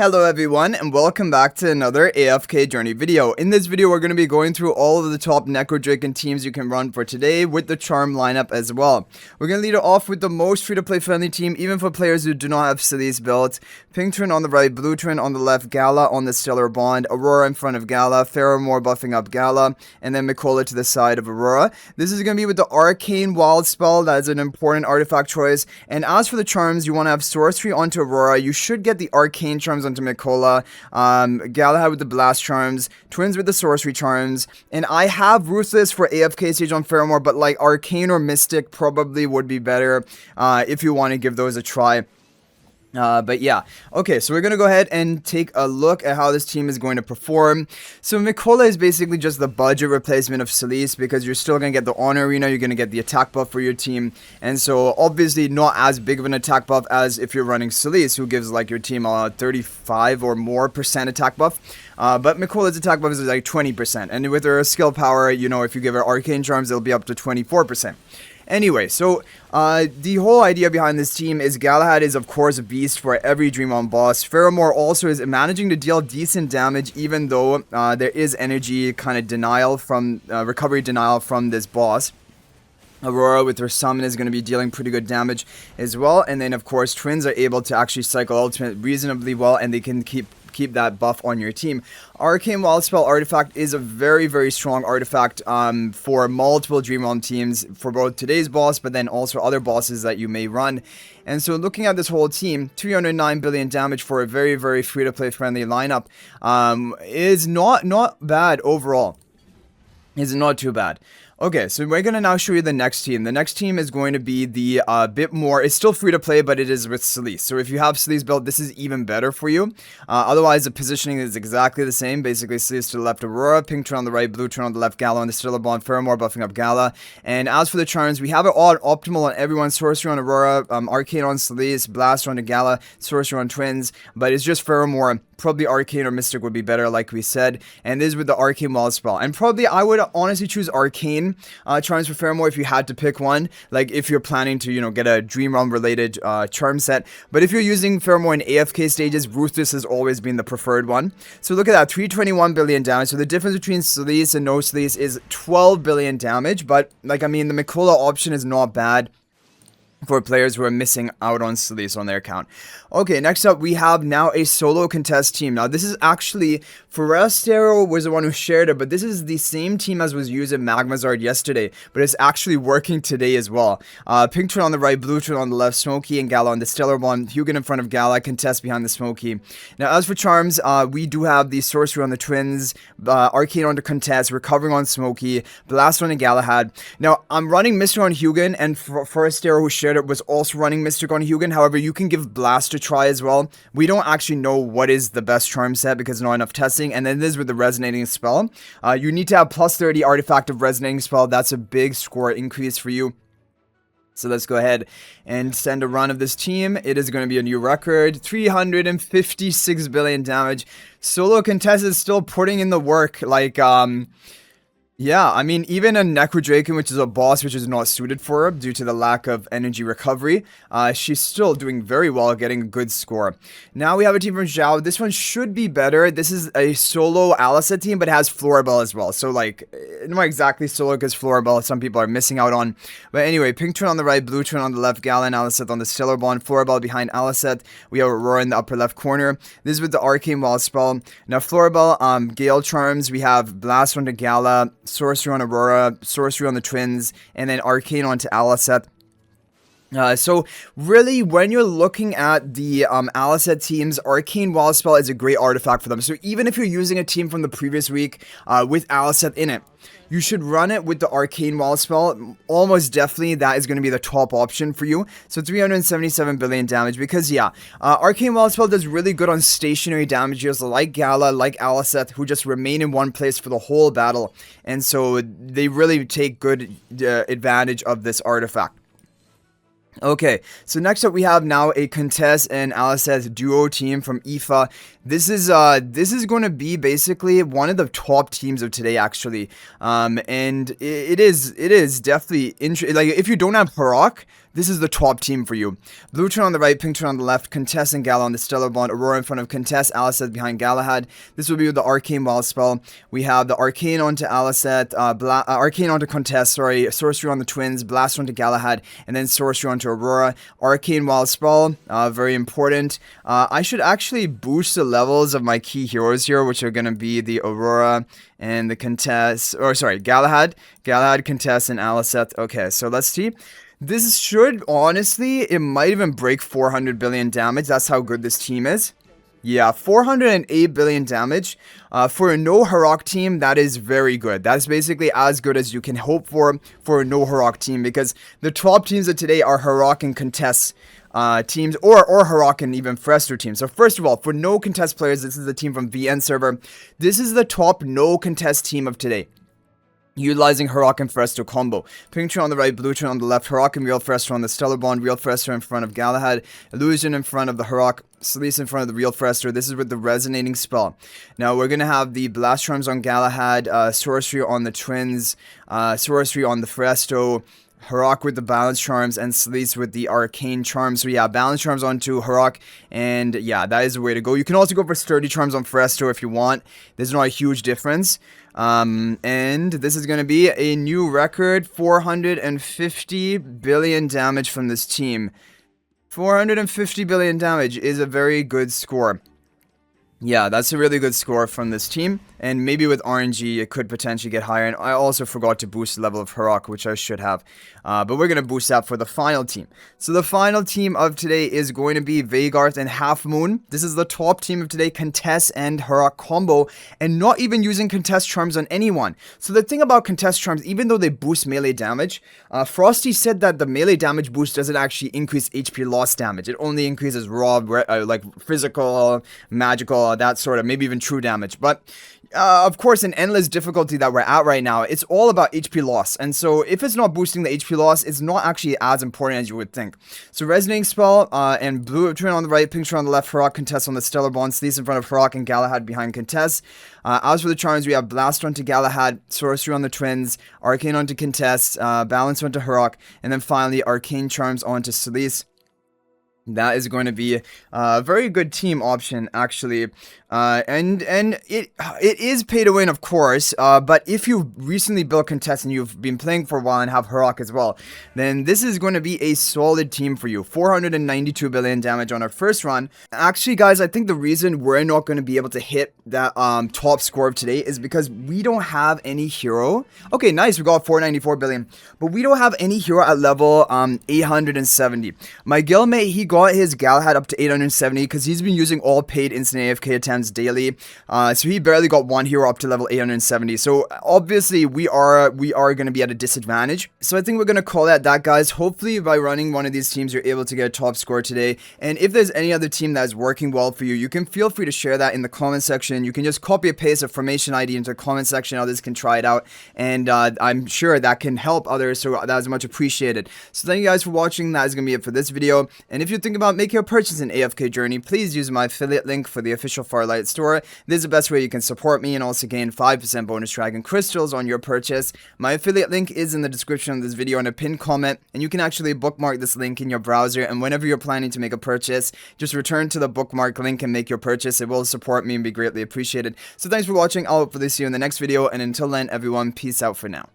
Hello everyone and welcome back to another AFK journey video. In this video we're going to be going through all of the top Necrodrakon teams you can run for today with the charm lineup as well. We're going to lead it off with the most free to play friendly team even for players who do not have Solise built. Pink Twin on the right, Blue Twin on the left, Gala on the Stellar Bond, Aurora in front of Gala, Pheromore buffing up Gala, and then Mikola to the side of Aurora. This is going to be with the Arcane Wild spell. That is an important artifact choice. And as for the charms, you want to have Sorcery onto Aurora. You should get the Arcane charms onto Mikola, Galahad with the Blast charms, Twins with the Sorcery charms, and I have Ruthless for AFK stage on Pheromore, but like Arcane or Mystic probably would be better if you want to give those a try. But yeah, okay, so we're gonna go ahead and take a look at how this team is going to perform. So Mikola is basically just the budget replacement of Solise because you're still gonna get the Honor Arena, you're gonna get the attack buff for your team, and so obviously not as big of an attack buff as if you're running Solise, who gives like your team a 35 or more % attack buff. But Mikola's attack buff is like 20%, and with her skill power, you know, if you give her Arcane Charms, it'll be up to 24%. Anyway, so the whole idea behind this team is Galahad is of course a beast for every Dream On boss. Pheromore also is managing to deal decent damage even though there is energy kind of denial from recovery denial from this boss. Aurora with her summon is going to be dealing pretty good damage as well, and then of course Twins are able to actually cycle ultimate reasonably well and they can keep that buff on your team. Arcane Wild Spell artifact is a very strong artifact for multiple Dream Realm teams for both today's boss but then also other bosses that you may run. And so looking at this whole team, 309 billion damage for a very free to play friendly lineup is not bad overall. Is not too bad. Okay, so we're going to now show you the next team. The next team is going to be the bit more, it's still free to play, but it is with Solise. So if you have Solise built, this is even better for you. Otherwise, the positioning is exactly the same. Basically, Solise to the left, Aurora, Pink Twin on the right, Blue Twin on the left, Gala on the Stellar Bond, Pheromore buffing up Gala. And as for the charms, we have it all optimal on everyone. Sorcery on Aurora, Arcane on Solise, Blast on the Gala, Sorcery on Twins, but it's just Pheromore. Probably Arcane or Mystic would be better, like we said. And this is with the Arcane Wild spell. And probably I would honestly choose Arcane charms for Pheromore if you had to pick one. Like if you're planning to, you know, get a Dream Realm related charm set. But if you're using Pheromore in AFK stages, Ruthless has always been the preferred one. So look at that, 321 billion damage. So the difference between Solise and no Solise is 12 billion damage. But like, I mean, the Mikola option is not bad for players who are missing out on Solise on their account. Okay, next up we have now a solo contest team. Now this is actually, Forestero was the one who shared it, but this is the same team as was used in Magmazard yesterday, but it's actually working today as well. Pink Twin on the right, Blue Twin on the left, Smokey and Gala on the Stellar Bond, Hugin in front of Gala, Contest behind the Smokey. Now as for charms, we do have the Sorcery on the Twins, Arcane on the Contest, Recovering on Smokey, Blast on the Galahad. Now I'm running Mystic on Hugin, and Forestero who shared it was also running Mystic on Hugin. However, you can give Blast a try as well. We don't actually know what is the best charm set because not enough testing. And then this with the Resonating Spell. You need to have plus 30 artifact of Resonating Spell. That's a big score increase for you. So let's go ahead and send a run of this team. It is going to be a new record. 356 billion damage. Solo Contest is still putting in the work. Like, yeah, I mean, even a Necrodrakon, which is a boss which is not suited for her due to the lack of energy recovery, she's still doing very well, getting a good score. Now we have a team from Zhao. This one should be better. This is a solo Aliceth team, but it has Floribel as well. So, like, not exactly solo because Floribel some people are missing out on. But anyway, Pink Twin on the right, Blue Twin on the left, Gala and Aliceth on the Stellar Bond, Floribel behind Aliceth. We have Aurora in the upper left corner. This is with the Arcane Wild spell. Now, Floribel, Gale charms. We have Blast on the Gala, Sorcery on Aurora, Sorcery on the Twins, and then Arcane onto Aliceth. So really, when you're looking at the Aliceth teams, Arcane Wild Spell is a great artifact for them. So even if you're using a team from the previous week with Aliceth in it, you should run it with the Arcane Wild spell. Almost definitely that is going to be the top option for you. So 377 billion damage because, yeah, Arcane Wild spell does really good on stationary damages like Gala, like Aliceth, who just remain in one place for the whole battle. And so they really take good advantage of this artifact. Okay, so next up we have now a Contest and Aliceth duo team from IFA. This is going to be basically one of the top teams of today, actually. And it is definitely like if you don't have Harak, this is the top team for you. Blue turn on the right, pink turn on the left, Contess and Gala on the Stellar Bond, Aurora in front of Contess, Aliceth behind Galahad. This will be with the Arcane Wild spell. We have the Arcane onto Aliceth, Arcane onto Contess, sorry, Sorcery on the Twins, Blast onto Galahad, and then Sorcery onto Aurora. Arcane Wild spell, very important. I should actually boost the levels of my key heroes here, which are going to be the Aurora and the Contess, or sorry, Galahad, Contess, and Aliceth. Okay, so let's see. This should, honestly, it might even break 400 billion damage. That's how good this team is. Yeah, 408 billion damage. For a No-Harak team, that is very good. That's basically as good as you can hope for a No-Harak team, because the top teams of today are Harak and Contest teams, or Harak and even Frester teams. So first of all, for No-Contest players, this is the team from VN server. This is the top No-Contest team of today, utilizing Harak and Frester combo. Pink turn on the right, blue turn on the left, Harak and Real Frester on the Stellar Bond, Real Frester in front of Galahad, Illusion in front of the Harak, Solise in front of the Real Frester. This is with the Resonating spell. Now we're going to have the Blast Charms on Galahad, Sorcery on the Twins, Sorcery on the Fresto, Harak with the Balance Charms, and Solise with the Arcane Charms. So yeah, Balance Charms onto Harak, and yeah, that is the way to go. You can also go for Sturdy Charms on Fresto if you want. There's not a huge difference. And this is going to be a new record, 450 billion damage from this team. 450 billion damage is a very good score. Yeah, that's a really good score from this team, and maybe with RNG it could potentially get higher. And I also forgot to boost the level of Harak, which I should have, but we're going to boost that for the final team. So the final team of today is going to be Veigarth and Half Moon. This is the top team of today, Contest and Harak combo, and not even using Contest Charms on anyone. So the thing about Contest Charms, even though they boost melee damage, Frosty said that the melee damage boost doesn't actually increase HP loss damage. It only increases raw, like physical, magical, that sort of, maybe even true damage. But of course, in endless difficulty that we're at right now, it's all about HP loss. And so if it's not boosting the HP loss, it's not actually as important as you would think. So Resonating spell, and blue turn on the right, pink turn on the left, Harak, Contest on the Stellar Bond, Solise in front of Harak and Galahad behind Contest. As for the charms, we have Blast onto Galahad, Sorcery on the Twins, Arcane onto Contest, Balance onto Harak, and then finally Arcane Charms onto Solise. That is going to be a very good team option, actually. And it is pay to win, of course, but if you recently built Contest and you've been playing for a while and have Harak as well, then this is going to be a solid team for you. 492 billion damage on our first run. Actually, guys, I think the reason we're not going to be able to hit that top score of today is because we don't have any hero. Okay, nice, we got 494 billion, but we don't have any hero at level 870. My guildmate, he got his Galahad up to 870 because he's been using all paid instant AFK attempts daily, so he barely got one hero up to level 870. So obviously we are going to be at a disadvantage. So I think we're going to call that, guys. Hopefully by running one of these teams you're able to get a top score today, and if there's any other team that is working well for you, you can feel free to share that in the comment section. You can just copy and paste a formation ID into the comment section. Others can try it out, and I'm sure that can help others, so that is much appreciated. So thank you guys for watching. That is going to be it for this video, and if you think about making a purchase in AFK Journey, please use my affiliate link for the official Farlight store. This is the best way you can support me and also gain 5% bonus dragon crystals on your purchase. My affiliate link is in the description of this video in a pinned comment, and you can actually bookmark this link in your browser, and whenever you're planning to make a purchase, just return to the bookmark link and make your purchase. It will support me and be greatly appreciated. So thanks for watching. I'll hopefully see you in the next video, and until then, everyone, peace out for now.